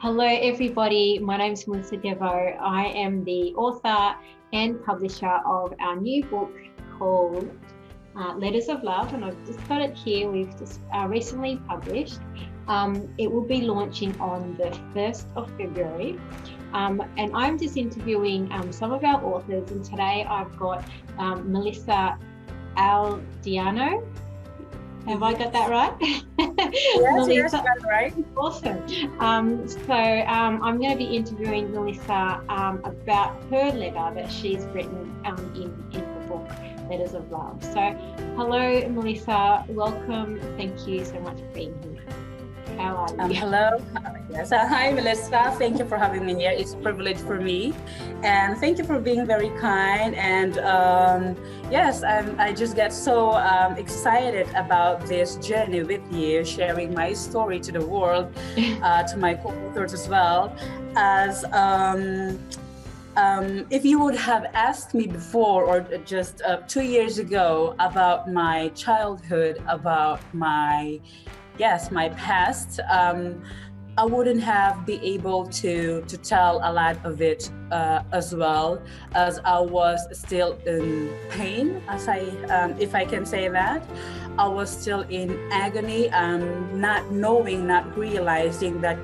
Hello, everybody. My name is Melysa Aldiano. I am the author and publisher of our new book called Letters of Love, and I've just got it here. We've just recently published. It will be launching on the 1st of February. And I'm just interviewing some of our authors, and today I've got Melysa Aldiano. Have I got that right? Yes, that's right. Awesome. I'm going to be interviewing Melysa about her letter that she's written in the book, Letters of Love. So, hello, Melysa. Welcome. Thank you so much for being here. How are you? Hello. Yes. Hi, Melysa. Thank you for having me here. It's a privilege for me. And thank you for being very kind. And yes, I just get so excited about this journey with you, sharing my story to the world, to my co-authors as well. As if you would have asked me before or just 2 years ago about my childhood, about my past, I wouldn't have been able to tell a lot of it as well, as I was still in pain, if I can say that. I was still in agony, not knowing, not realizing that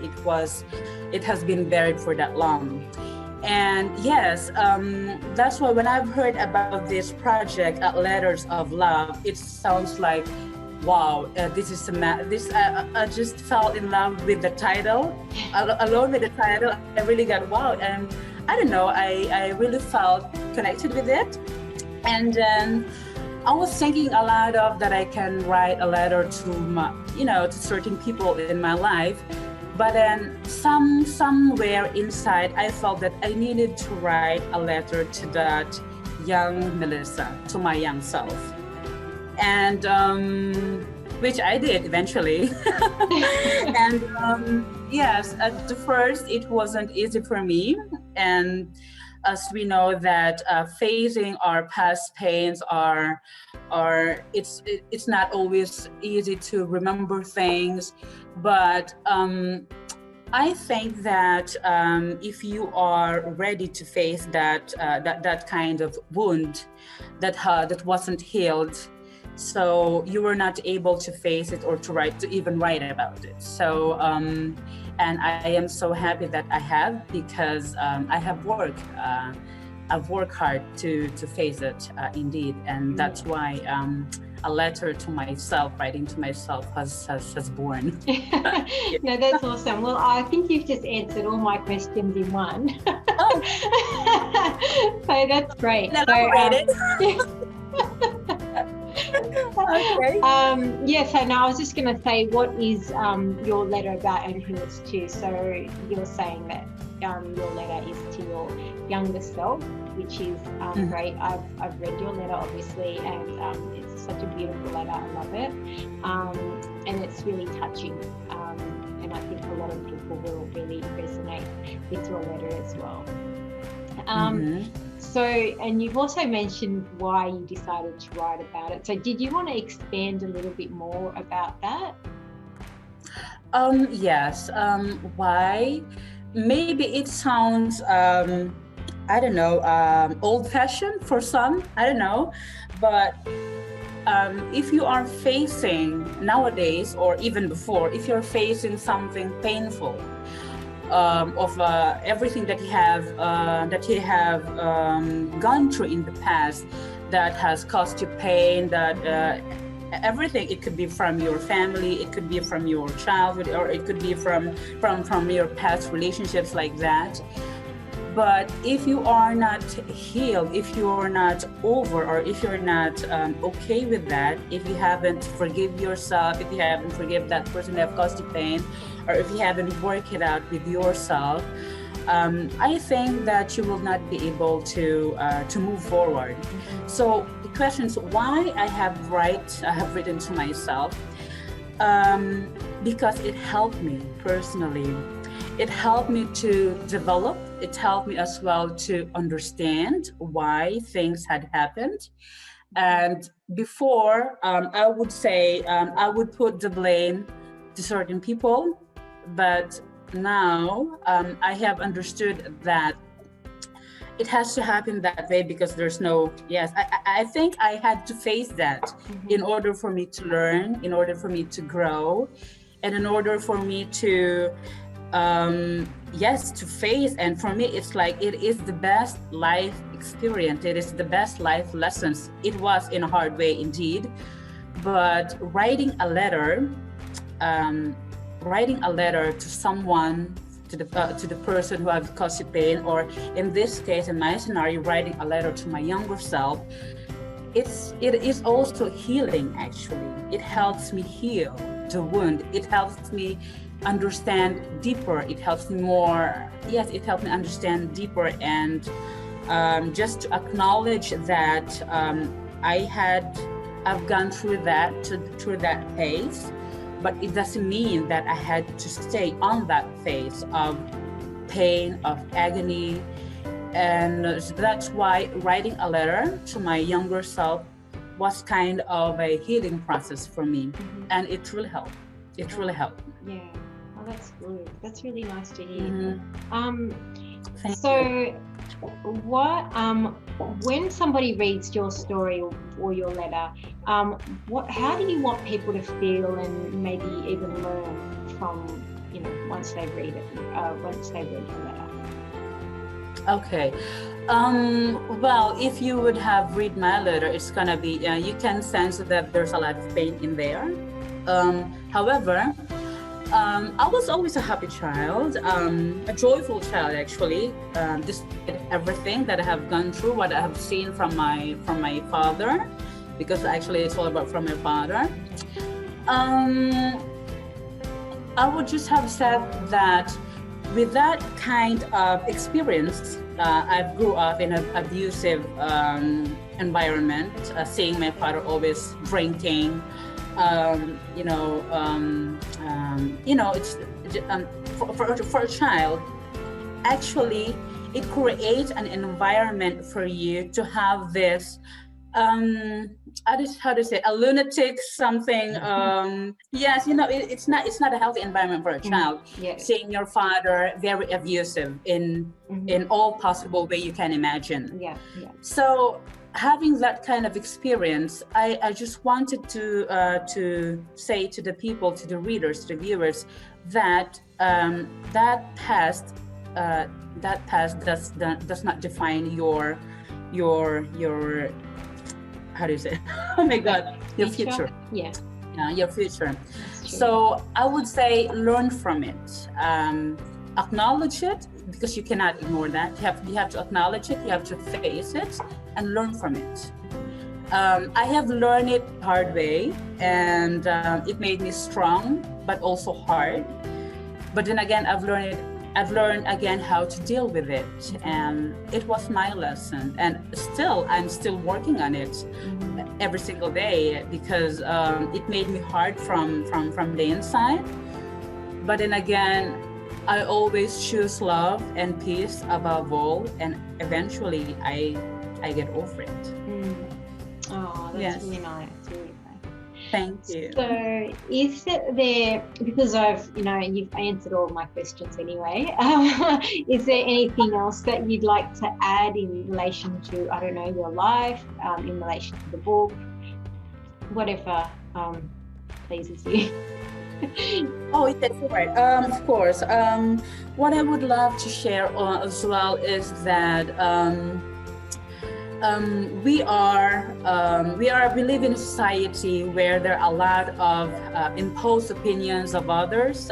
it has been buried for that long. And yes, that's why when I've heard about this project, Letters of Love, it sounds like, wow, I just fell in love with the title. Alone with the title, I really got wow. And I don't know, I really felt connected with it. And then I was thinking a lot of that I can write a letter to certain people in my life. But then somewhere inside, I felt that I needed to write a letter to that young Melysa, to my young self. And which I did eventually. And yes, at the first it wasn't easy for me. And as we know that facing our past pains it's not always easy to remember things. But I think that if you are ready to face that kind of wound that wasn't healed, so you were not able to face it or to even write about it. So, and I am so happy that I have, because I have worked. I've worked hard to face it, indeed, and that's why a letter to myself, writing to myself, has born. No, that's awesome. Well, I think you've just answered all my questions in one. Oh. So that's great. Okay. So now I was just going to say, what is your letter about and who it's to? So you're saying that your letter is to your younger self, which is great. I've read your letter, obviously, and it's such a beautiful letter. I love it, and it's really touching. And I think a lot of people will really resonate with your letter as well. So, and you've also mentioned why you decided to write about it. So did you want to expand a little bit more about that? Yes. Why? Maybe it sounds, I don't know, old-fashioned for some, I don't know. But if you are facing nowadays, or even before, if you're facing something painful, of everything that you have gone through in the past, that has caused you pain, that everything, it could be from your family, it could be from your childhood, or it could be from your past relationships like that. But if you are not healed, if you are not over, or if you're not okay with that, if you haven't forgive yourself, if you haven't forgive that person that caused you pain, or if you haven't worked it out with yourself, I think that you will not be able to move forward. So the question is why I have written to myself, because it helped me personally. It helped me to develop. It helped me as well to understand why things had happened. And before, I would say I would put the blame to certain people, but now I have understood that it has to happen that way because there's no, yes, I think I had to face that in order for me to learn, in order for me to grow, and in order for me to, yes, to face. And for me, it's like it is the best life experience. It is the best life lessons. It was in a hard way indeed, but writing a letter to someone, to the person who has caused you pain, or in this case, in my scenario, writing a letter to my younger self, it is also healing. Actually, it helps me heal the wound. It helps me understand deeper. It helps me more. Yes, it helps me understand deeper, and just to acknowledge that I've gone through that phase. But it doesn't mean that I had to stay on that phase of pain, of agony. And that's why writing a letter to my younger self was kind of a healing process for me. And it really helped. It really helped. Yeah. Oh, that's good. That's really nice to hear. Thank So you. what when somebody reads your story or your letter, how do you want people to feel and maybe even learn from, once they read it, once they read your letter? Okay. Well, if you would have read my letter, it's gonna be, you can sense that there's a lot of pain in there. However, I was always a happy child, a joyful child actually, despite everything that I have gone through, what I have seen from my father, because actually it's all about from my father. I would just have said that with that kind of experience, I grew up in an abusive environment, seeing my father always drinking. It's for a child, actually it creates an environment for you to have this how to say, a lunatic something. Yes, it's not a healthy environment for a child. Yes. Seeing your father very abusive in all possible way you can imagine. Yeah. So having that kind of experience, I just wanted to say to the people, to the readers, to the viewers, that that past does not define your how do you say? Oh my God, your future. Yeah, your future. So I would say learn from it, acknowledge it, because you cannot ignore that. You have to acknowledge it, you have to face it, and learn from it. I have learned it hard way, and it made me strong, but also hard. But then again, I've learned again how to deal with it, and it was my lesson. And I'm still working on it every single day, because it made me hard from the inside. But then again, I always choose love and peace above all, and eventually I get over it. Oh, that's really nice. Thank you. So is there, because you've answered all of my questions anyway, is there anything else that you'd like to add in relation to, I don't know, your life, in relation to the book, whatever pleases you? Oh, yes, right. Of course. What I would love to share as well is that we live in a society where there are a lot of imposed opinions of others,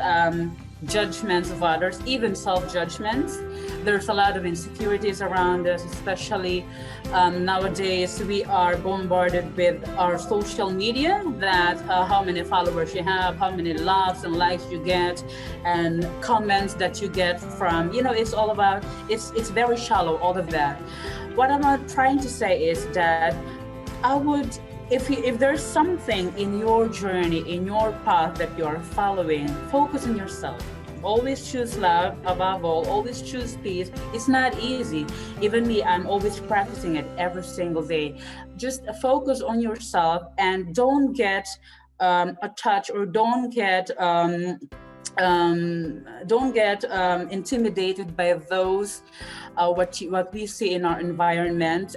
judgments of others, even self-judgments. There's a lot of insecurities around us, especially nowadays. We are bombarded with our social media, that how many followers you have, how many loves and likes you get, and comments that you get from, it's all about, it's very shallow, all of that. What I'm trying to say is that I would, if there's something in your journey, in your path that you're following, focus on yourself. Always choose love above all, always choose peace. It's not easy. Even me, I'm always practicing it every single day. Just focus on yourself and don't get attached, or don't get don't get intimidated by those what we see in our environment.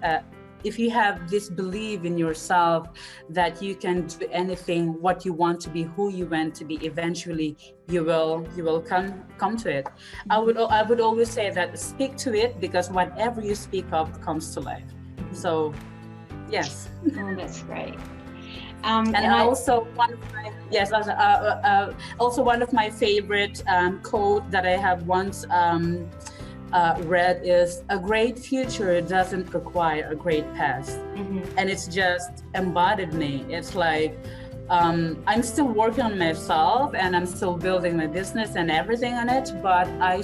If you have this belief in yourself that you can do anything, what you want to be, who you want to be, eventually you will come to it. I would always say that speak to it, because whatever you speak of comes to life. So yes. Oh, that's great. And also one of my also one of my favorite quote that I have once read is, a great future doesn't require a great past. And it's just embodied me. It's like I'm still working on myself, and I'm still building my business and everything on it, but I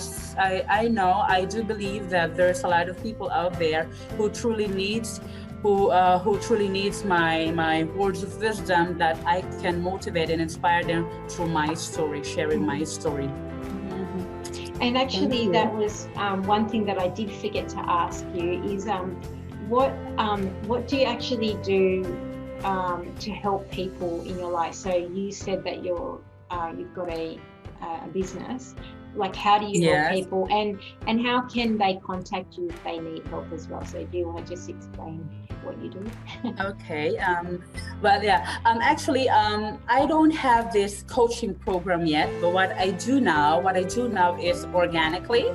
know, I do believe that there's a lot of people out there who truly needs my words of wisdom, that I can motivate and inspire them through my story, sharing my story. And actually, that was one thing that I did forget to ask you is what do you actually do to help people in your life? So you said that you've got a business. Like, how do you help people, and how can they contact you if they need help as well? So do you want to just explain what you do? Okay. Well, yeah. Actually, I don't have this coaching program yet, but what I do now is organically.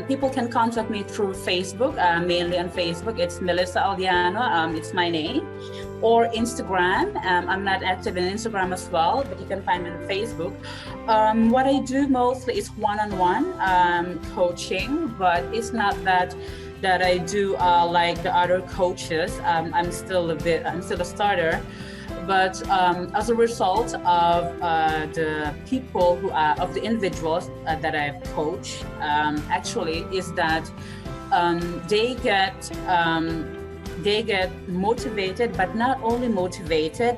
People can contact me through Facebook, mainly on Facebook. It's Melysa Aldiano. It's my name. Or Instagram. I'm not active in Instagram as well, but you can find me on Facebook. What I do mostly is one-on-one coaching, but it's not that I do like the other coaches. I'm still a starter. But as a result of the people of the individuals that I've coached, actually, is that they get motivated, but not only motivated,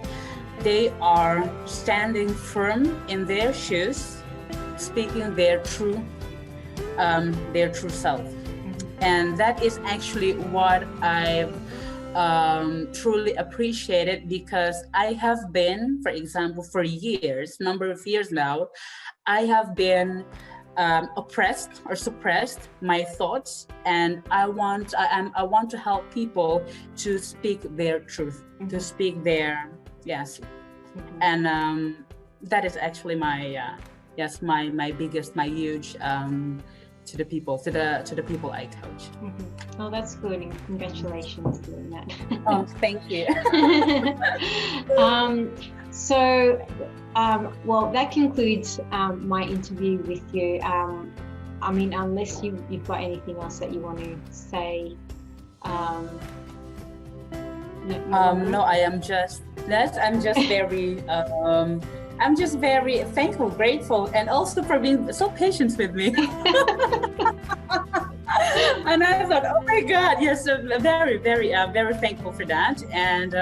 they are standing firm in their shoes, speaking their true self. And that is actually what I've truly appreciated, because I have been, for example, for number of years now, I have been oppressed or suppressed my thoughts, and I want to help people to speak their truth, to speak their and that is actually my huge to the people I coach. Oh, that's good, and congratulations doing that. Oh, thank you. Well, that concludes my interview with you. I mean, unless you've got anything else that you want to say. No, I'm just very I'm just very thankful, grateful, and also for being so patient with me. And I thought, oh my God, yes, very, very, very thankful for that, and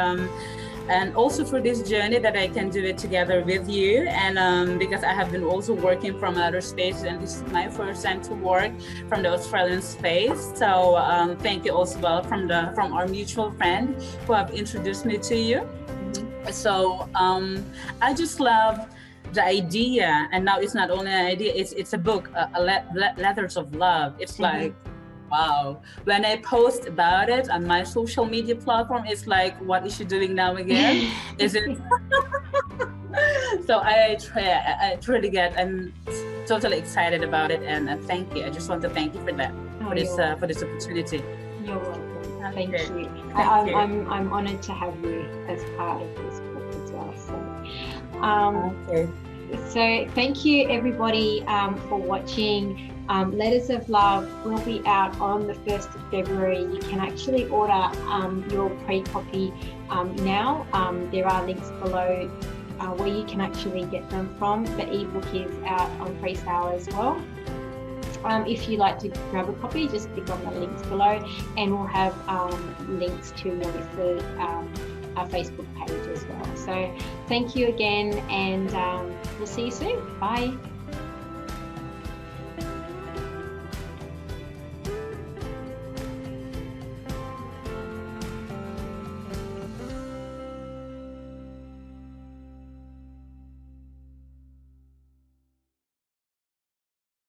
also for this journey that I can do it together with you, and because I have been also working from other spaces, and this is my first time to work from the Australian space. So thank you also from our mutual friend who have introduced me to you. So I just love the idea, and now it's not only an idea, it's a book, Letters of Love. It's like, wow. When I post about it on my social media platform, it's like, what is she doing now again? Is it? So I'm totally excited about it, and thank you. I just want to thank you for that, for this opportunity. You're welcome. Thank you. I'm honored to have you as part of this book as well. So thank you everybody for watching. Letters of Love will be out on the 1st of February. You can actually order your pre-copy now. There are links below where you can actually get them from. The ebook is out on pre-sale as well. If you'd like to grab a copy, just click on the links below, and we'll have links to our Facebook page as well. So thank you again, and we'll see you soon. Bye.